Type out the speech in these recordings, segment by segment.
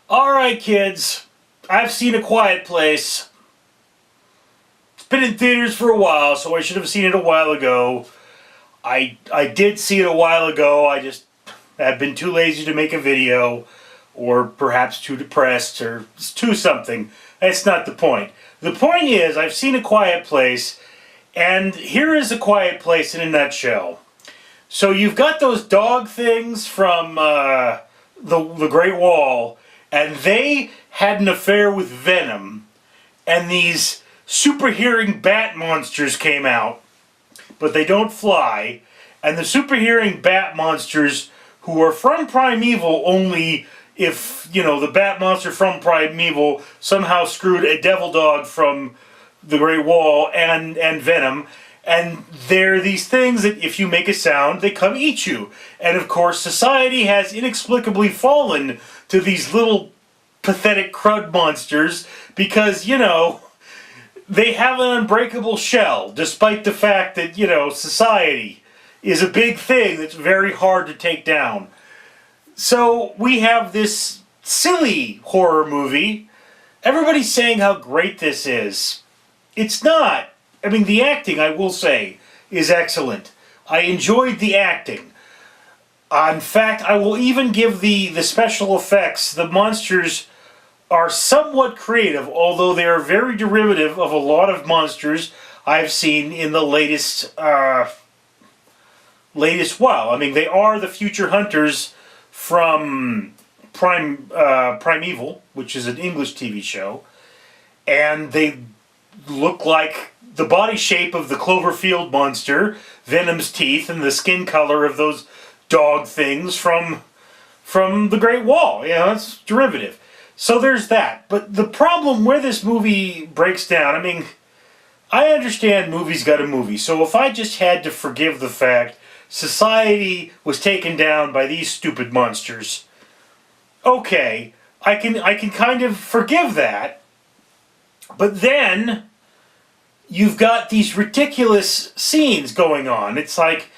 Alright, kids. I've seen A Quiet Place. It's been in theaters for a while, so I should have seen it a while ago. I did see it a while ago. I just have been too lazy to make a video, or perhaps too depressed, or too something. That's not the point. The point is, I've seen A Quiet Place, and here is A Quiet Place in a nutshell. So you've got those dog things from the Great Wall, and they had an affair with Venom, and these super hearing bat monsters came out, but they don't fly, and the super hearing bat monsters, who are from Primeval, only if, you know, the bat monster from Primeval somehow screwed a devil dog from the Great Wall and Venom, and they're these things that if you make a sound, they come eat you. And of course, society has inexplicably fallen to these little pathetic crud monsters because, you know, they have an unbreakable shell, despite the fact that, you know, society is a big thing that's very hard to take down. So we have this silly horror movie. Everybody's saying how great this is. It's not. I mean, the acting, I will say, is excellent. I enjoyed the acting. In fact, I will even give the special effects. The monsters are somewhat creative, although they are very derivative of a lot of monsters I've seen in the latest while. I mean, they are the future hunters from Primeval, which is an English TV show, and they look like the body shape of the Cloverfield monster, Venom's teeth, and the skin color of those dog things from the Great Wall. You know, it's derivative. So there's that. But the problem where this movie breaks down, I mean, I understand movies got a movie. So if I just had to forgive the fact society was taken down by these stupid monsters, okay, I can kind of forgive that. But then you've got these ridiculous scenes going on. It's like,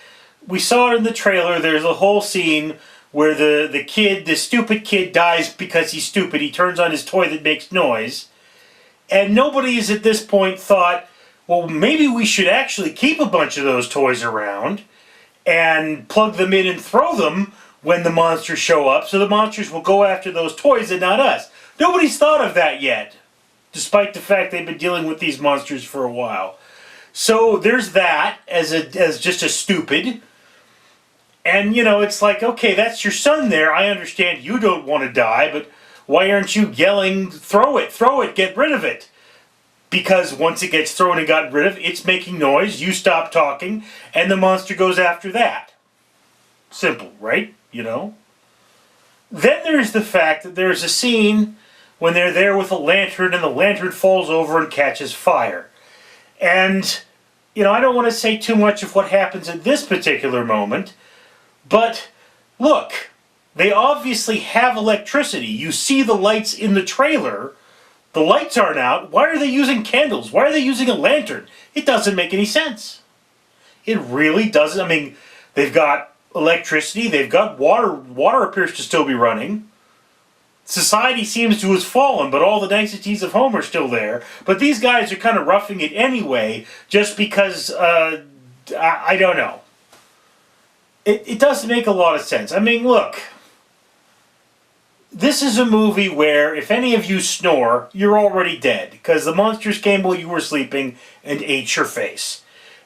we saw it in the trailer, there's a whole scene where the stupid kid dies because he's stupid. He turns on his toy that makes noise. And nobody's at this point thought, well, maybe we should actually keep a bunch of those toys around and plug them in and throw them when the monsters show up, so the monsters will go after those toys and not us. Nobody's thought of that yet, despite the fact they've been dealing with these monsters for a while. So there's that as just a stupid. And, you know, it's like, okay, that's your son there. I understand you don't want to die, but why aren't you yelling, throw it, get rid of it? Because once it gets thrown and got rid of, it's making noise, you stop talking, and the monster goes after that. Simple, right? You know? Then there's the fact that there's a scene when they're there with a lantern and the lantern falls over and catches fire. And, you know, I don't want to say too much of what happens at this particular moment, but look, they obviously have electricity. You see the lights in the trailer. The lights aren't out. Why are they using candles? Why are they using a lantern? It doesn't make any sense. It really doesn't. I mean, they've got electricity. They've got water. Water appears to still be running. Society seems to have fallen, but all the niceties of home are still there. But these guys are kind of roughing it anyway, just because, I don't know. It doesn't make a lot of sense. I mean, look. This is a movie where if any of you snore, you're already dead, because the monsters came while you were sleeping and ate your face.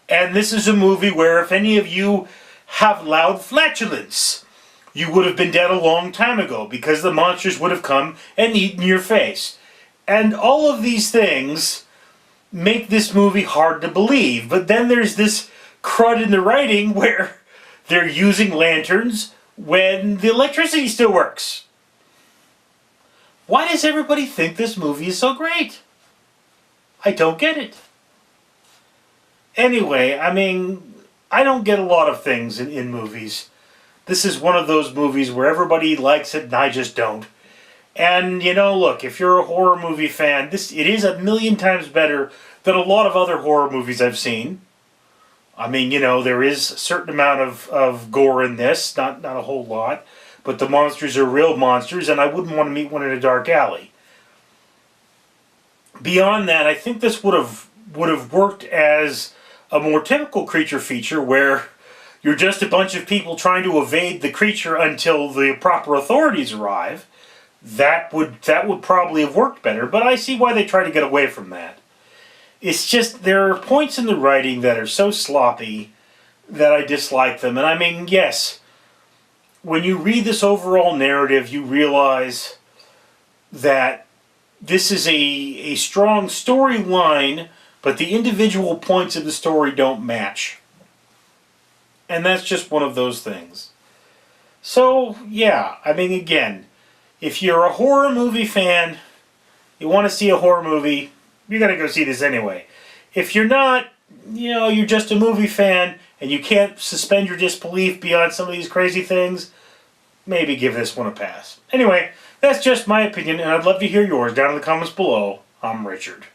And this is a movie where if any of you have loud flatulence, you would have been dead a long time ago, because the monsters would have come and eaten your face. And all of these things make this movie hard to believe. But then there's this crud in the writing where they're using lanterns when the electricity still works. Why does everybody think this movie is so great? I don't get it. Anyway, I mean, I don't get a lot of things in movies. This is one of those movies where everybody likes it and I just don't. And, you know, look, if you're a horror movie fan, it is a million times better than a lot of other horror movies I've seen. I mean, you know, there is a certain amount of gore in this, not a whole lot. but the monsters are real monsters, and I wouldn't want to meet one in a dark alley. Beyond that, I think this would have worked as a more typical creature feature where you're just a bunch of people trying to evade the creature until the proper authorities arrive. That would probably have worked better, but I see why they try to get away from that. It's just there are points in the writing that are so sloppy that I dislike them. And I mean, yes, when you read this overall narrative, you realize that this is a strong storyline, but the individual points of the story don't match. And that's just one of those things. So, yeah, I mean, again, if you're a horror movie fan, you want to see a horror movie, you got to go see this anyway. If you're not, you're just a movie fan and you can't suspend your disbelief beyond some of these crazy things, maybe give this one a pass. Anyway, that's just my opinion, and I'd love to hear yours down in the comments below. I'm Richard.